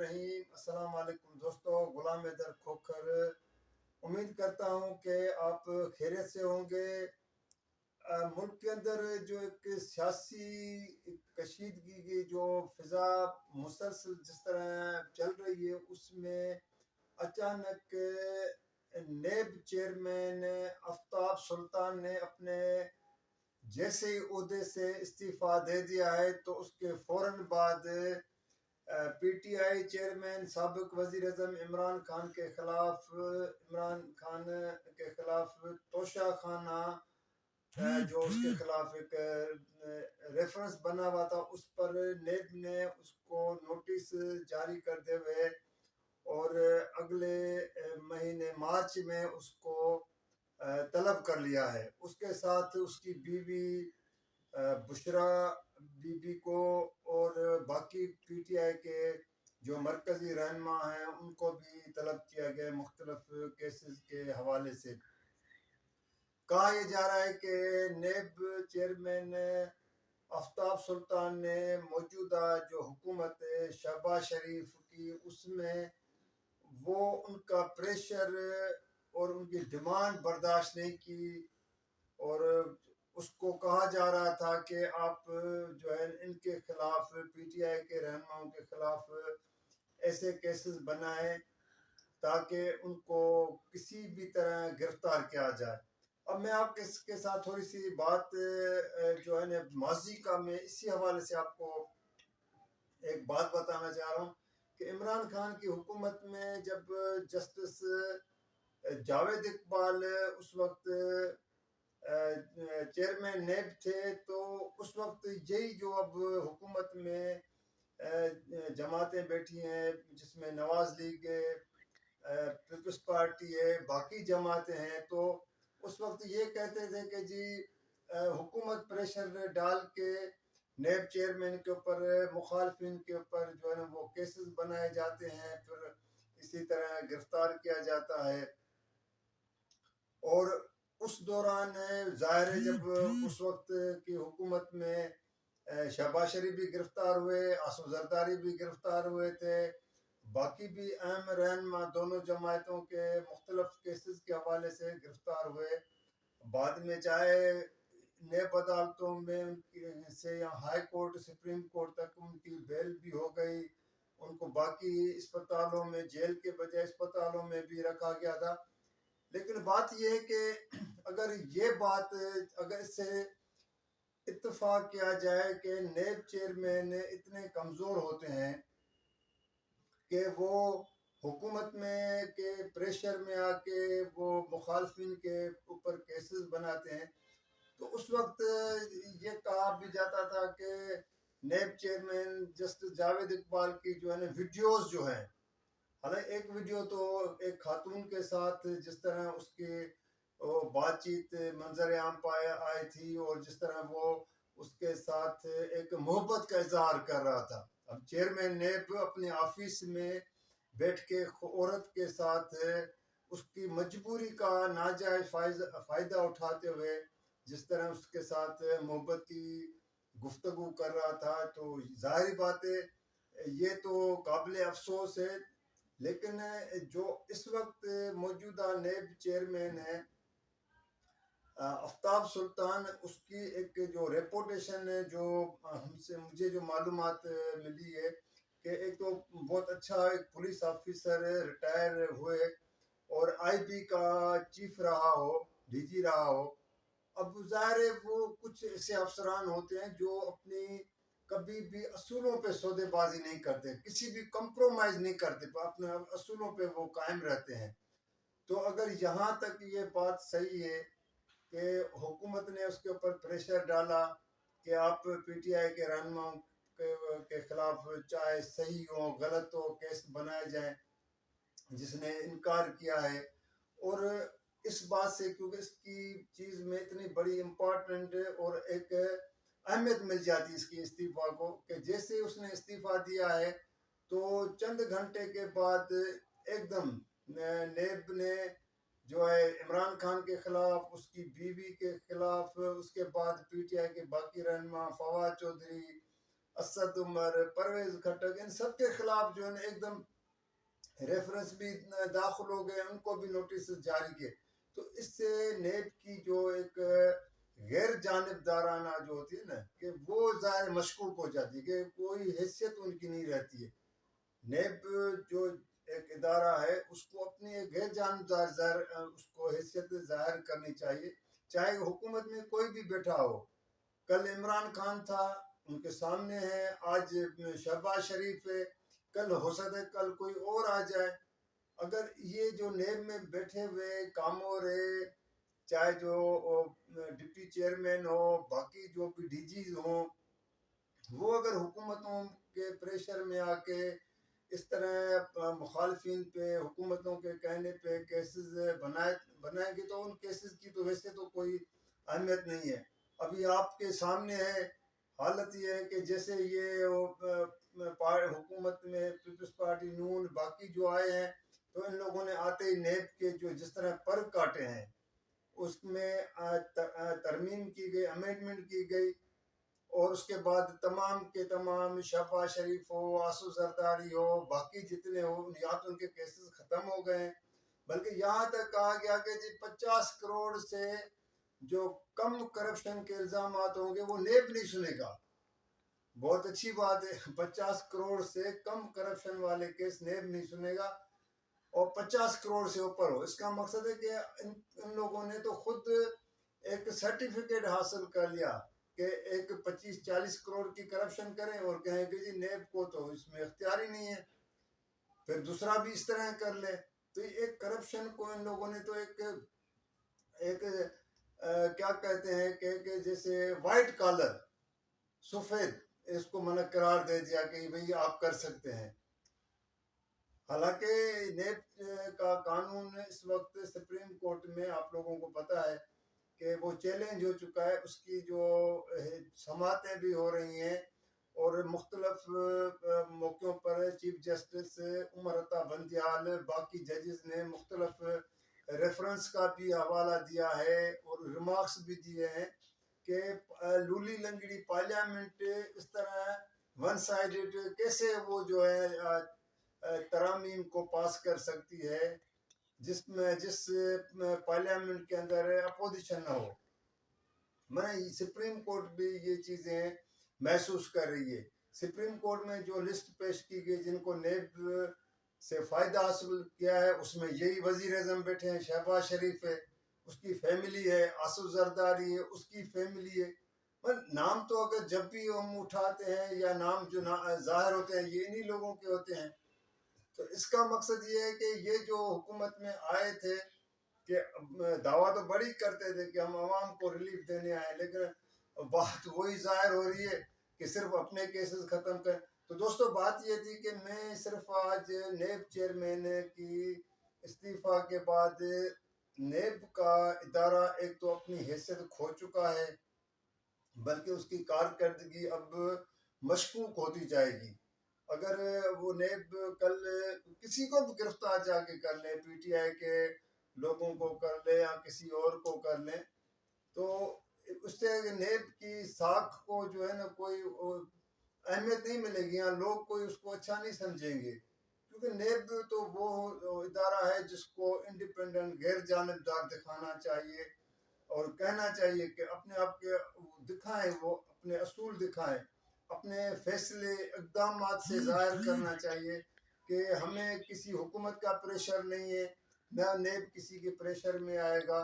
रहीम। अस्सलाम वालेकुम दोस्तों, गुलाम हैदर खोखर। उम्मीद करता हूँ कि आप खैरियत से होंगे। मुल्क के अंदर जो एक सियासी कशीदगी की जो फिजा मुसलसल जिस तरह चल रही है, उसमें अचानक नेब चेयरमैन आफ्ताब सुल्तान ने अपने जैसे ही ओहदे से इस्तीफा दे दिया है, तो उसके फौरन बाद पीटीआई चेयरमैन साबिक वजीर अजम इमरान खान के खिलाफ तोशा खाना जो उसके खिलाफ एक रेफरेंस बना हुआ था, उस पर नेब ने उसको नोटिस जारी करते हुए और अगले महीने मार्च में उसको तलब कर लिया है। उसके साथ उसकी बीवी बुशरा बीबी को और बाकी पीटीआई के जो मरकजी रहनुमा हैं उनको भी तलब किया गया मुख्तलिफ केसेस के हवाले से। कहा यह जा रहा है कि नेब चेयरमैन आफ्ताब सुल्तान ने मौजूदा जो हुकूमत है शहबाज शरीफ की, उसमें वो उनका प्रेशर और उनकी डिमांड बर्दाश्त नहीं की और उसको कहा जा रहा था कि आप जो है इनके खिलाफ पीटीआई के रहनुमाओं के खिलाफ ऐसे केसेस बनाएं ताकि उनको किसी भी तरह गिरफ्तार किया जाए। अब मैं आपके इसके साथ थोड़ी सी बात जो है ना माजी का, मैं इसी हवाले से आपको एक बात बताना चाह रहा हूँ कि इमरान खान की हुकूमत में जब जस्टिस जावेद इकबाल उस वक्त चेयरमैन नेब थे, तो उस वक्त यही जो अब हुकूमत में जमातें बैठी हैं जिसमें नवाज लीग है, पीपल्स पार्टी है, बाकी जमातें हैं, तो उस वक्त ये कहते थे कि जी हुकूमत प्रेशर डाल के नेब चेयरमैन के ऊपर, मुखालफिन के ऊपर जो है ना वो केसेस बनाए जाते हैं, फिर इसी तरह गिरफ्तार किया जाता है। और उस दौरान जाहिर है जब उस वक्त की हुकूमत में शहबाज शरीफ भी गिरफ्तार हुए, आसफ जरदारी भी गिरफ्तार हुए थे, बाकी भी अहम रहनुमा दोनों जमातों के मुख्तलिफ केसेस के हवाले से गिरफ्तार हुए। बाद में चाहे नेब अदालतों में उनकी से या हाई कोर्ट सुप्रीम कोर्ट तक उनकी बेल भी हो गई, उनको बाकी अस्पतालों में, जेल के बजाय अस्पतालों में भी रखा गया था। लेकिन बात यह है कि अगर इससे इत्तेफाक किया जाए कि नेब चेयरमैन इतने कमज़ोर होते हैं कि वो हुकूमत में के प्रेशर में आके वो मुखालफिन के ऊपर केसेस बनाते हैं, तो उस वक्त ये कहा भी जाता था कि नेब चेयरमैन जस्टिस जावेद इकबाल की जो है ना वीडियोस जो हैं, हालांकि एक वीडियो तो एक खातून के साथ जिस तरह उसकी बातचीत मंजर आम पर आई थी और जिस तरह वो उसके साथ एक मोहब्बत का इजहार कर रहा था। अब चेयरमैन नेब अपने ऑफिस में बैठ के औरत के साथ उसकी मजबूरी का नाजायज फायदा उठाते हुए जिस तरह उसके साथ मोहब्बत की गुफ्तगू कर रहा था, तो जाहिर बात है ये तो काबिल अफसोस है। लेकिन जो इस वक्त मौजूदा नेब चेयरमैन है आफ्ताब सुल्तान, उसकी एक जो रेपुटेशन है, जो हमसे मुझे जो मालूमात मिली है कि एक तो बहुत अच्छा एक पुलिस ऑफिसर रिटायर हुए और आईबी का चीफ रहा हो, डीजी रहा हो। अब ज़ाहिर है वो कुछ ऐसे अफसरान होते हैं जो अपनी कभी भी असूलों पे सौदेबाजी नहीं करते, किसी भी कंप्रोमाइज़ नहीं करते, अपने असूलों पे वो कायम रहते हैं। तो अगर यहाँ तक ये बात सही है कि हुकूमत ने उसके ऊपर प्रेशर डाला कि आप पीटीआई के रहनुमाओं के खिलाफ चाहे सही हो गलत हो केस बनाए जाएं, जिसने इनकार किया है, और इस बात से क्योंकि इसकी चीज़ में इतनी बड़ी इम्पोर्टेंट और एक अहमियत मिल जाती इसकी इस्तीफा को कि जैसे उसने इस्तीफा दिया है तो चंद घंटे के बाद एकदम नेब ने जो है इमरान खान के खिलाफ, उसकी बीवी के खिलाफ, उसके बाद पीटीआई के बाकी रहनुमा फवाद चौधरी, असद उमर, परवेज खटक, इन सब के खिलाफ जो है ना एकदम रेफरेंस भी दाखिल हो गए, उनको भी नोटिस जारी किए। तो इससे नेब की जो एक गैर जानिबदाराना जो होती है ना, कि वो ज़ाहिर मशकूक हो जाती है कि कोई हैसियत उनकी नहीं रहती है। नेब जो एक इदारा है उसको अपनी एक गैर जानबदार उसको हैसियत ज़ाहिर करनी चाहिए, चाहे हुकूमत में कोई भी बैठा हो। कल इमरान खान था, उनके सामने है, आज शहबाज शरीफ है, कल हो सकता है कल कोई और आ जाए। अगर ये जो नेब में बैठे हुए कामोर है, चाहे जो डिप्टी चेयरमैन हो, बाकी जो भी डीजीज हों, वो अगर हुकूमतों के प्रेशर में आके इस तरह मुखालफिन पे हुकूमतों के कहने पे केसेस बनाएंगे तो उन केसेस की तो वैसे तो कोई अहमियत नहीं है। अभी आपके सामने है, हालत ये है कि जैसे ये हुकूमत में पीपल्स पार्टी नून बाकी जो आए हैं, तो इन लोगों ने आते ही नेब के जो जिस तरह पर काटे हैं, उसमें तरमीम की गई, अमेंडमेंट की गई, और उसके बाद तमाम के तमाम शहबाज शरीफ हो, आसू जरदारी हो, बाकी जितने हो, यहाँ तो उनके केसेस खत्म हो गए। बल्कि यहाँ तक कहा गया कि जी 50 करोड़ से जो कम करप्शन के इल्जाम होंगे वो नेब नहीं सुनेगा। बहुत अच्छी बात है, 50 करोड़ से कम करप्शन वाले केस नेब नहीं सुनेगा, और 50 करोड़ से ऊपर हो। इसका मकसद है कि इन लोगों ने तो खुद एक सर्टिफिकेट हासिल कर लिया कि एक 25-40 करोड़ की करप्शन करें और कहें कि जी नेब को तो इसमें इख्तियार ही नहीं है, फिर दूसरा भी इस तरह कर ले। तो एक करप्शन को इन लोगों ने तो एक क्या कहते हैं कि जैसे वाइट कॉलर, सफेद, इसको मना करार दे दिया कि भाई आप कर सकते हैं। हालांकि नेब का कानून इस वक्त सुप्रीम कोर्ट में आप लोगों को पता है कि वो चैलेंज हो चुका है, उसकी जो समातें भी हो रही हैं, और मुख्तलफ मौक़ों पर चीफ जस्टिस उमर अता बंदियाल, बाकी जजेस ने मुख्तलफ रेफरेंस का भी हवाला दिया है और रिमार्क्स भी दिए हैं कि लूली लंगड़ी पार्लियामेंट इस तरह वन साइडेड कैसे वो जो है तरामीम को पास कर सकती है जिस पार्लियामेंट के अंदर अपोजिशन ना हो। मैं सुप्रीम कोर्ट भी ये चीज़ें महसूस कर रही है। सुप्रीम कोर्ट में जो लिस्ट पेश की गई जिनको नेब से फ़ायदा हासिल किया है, उसमें यही वज़ीर आज़म बैठे हैं, शहबाज शरीफ है, उसकी फैमिली है, आसफ जरदारी है, उसकी फैमिली है। पर नाम तो अगर जब भी हम उठाते हैं या नाम जो ज़ाहिर होते हैं ये इन्हीं लोगों के होते हैं। तो इसका मकसद ये है कि ये जो हुकूमत में आए थे कि दावा तो बड़ी करते थे कि हम आवाम को रिलीफ देने आए, लेकिन बात वही जाहिर हो रही है कि सिर्फ अपने केसेस ख़त्म कर। तो दोस्तों बात ये थी कि मैं सिर्फ आज नेब चेयरमैन की इस्तीफ़ा के बाद नेब का इदारा एक तो अपनी हैसियत खो चुका है, बल्कि उसकी कारकर्दगी अब मशकूक होती जाएगी। अगर वो नेब कल किसी को भी गिरफ्तार जाके कर ले, पीटीआई के लोगों को कर ले या किसी और को कर ले, तो उससे नेब की साख को जो है ना कोई अहमियत नहीं मिलेगी, या लोग कोई उसको अच्छा नहीं समझेंगे। क्योंकि नेब तो वो इदारा है जिसको इंडिपेंडेंट गैर जानिबदार दिखाना चाहिए और कहना चाहिए कि अपने आप के दिखाएं, वो अपने असूल दिखाएं, अपने फैसले इकदाम से जाहिर करना चाहिए कि हमें किसी हुकूमत का प्रेशर नहीं है, न नेब किसी के प्रेशर में आएगा।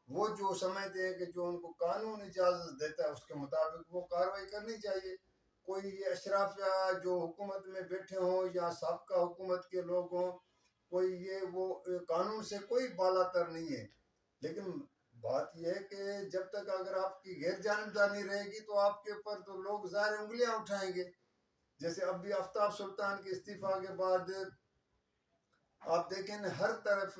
वो जो समझते हैं कि जो उनको कानून इजाज़त देता है उसके मुताबिक वो कार्रवाई करनी चाहिए। कोई ये अशराफ या जो हुकूमत में बैठे हों या साबका हुकूमत के लोग हों, कोई ये वो कानून से कोई बालातर नहीं है। लेकिन बात यह है कि जब तक अगर आपकी गैर जानबदारी रहेगी तो आपके ऊपर तो लोग ज़ाहिर उंगलियां उठाएंगे। जैसे अब भी आफ्ताब सुल्तान के इस्तीफा के बाद आप देखें न, हर तरफ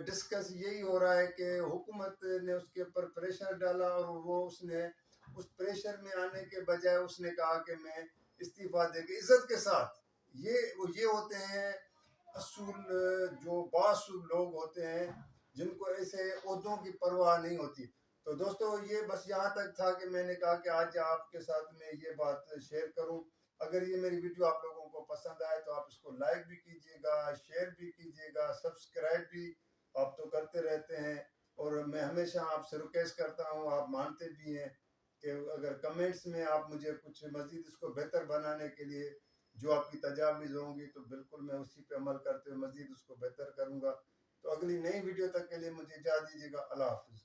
डिस्कस यही हो रहा है कि हुकूमत ने उसके ऊपर प्रेशर डाला और वो उसने उस प्रेशर में आने के बजाय उसने कहा कि मैं इस्तीफा दे के इज्जत के साथ, ये होते हैं असूल जो बासूल लोग होते हैं जिनको ऐसे ओहदों की परवाह नहीं होती। तो दोस्तों ये बस यहाँ तक था कि मैंने कहा कि आज आपके साथ में ये बात शेयर करूं। अगर ये मेरी वीडियो आप लोगों को पसंद आए तो आप इसको लाइक भी कीजिएगा, शेयर भी कीजिएगा, सब्सक्राइब भी आप तो करते रहते हैं। और मैं हमेशा आपसे रिक्वेस्ट करता हूँ, आप मानते भी हैं कि अगर कमेंट्स में आप मुझे कुछ मज़ीद इसको बेहतर बनाने के लिए जो आपकी तजावीज़ होंगी तो बिल्कुल मैं उसी पे अमल करते हुए मज़ीद उसको बेहतर करूँगा। तो अगली नई वीडियो तक के लिए मुझे इजाज़त दीजिएगा। अल्लाह हाफ़िज़।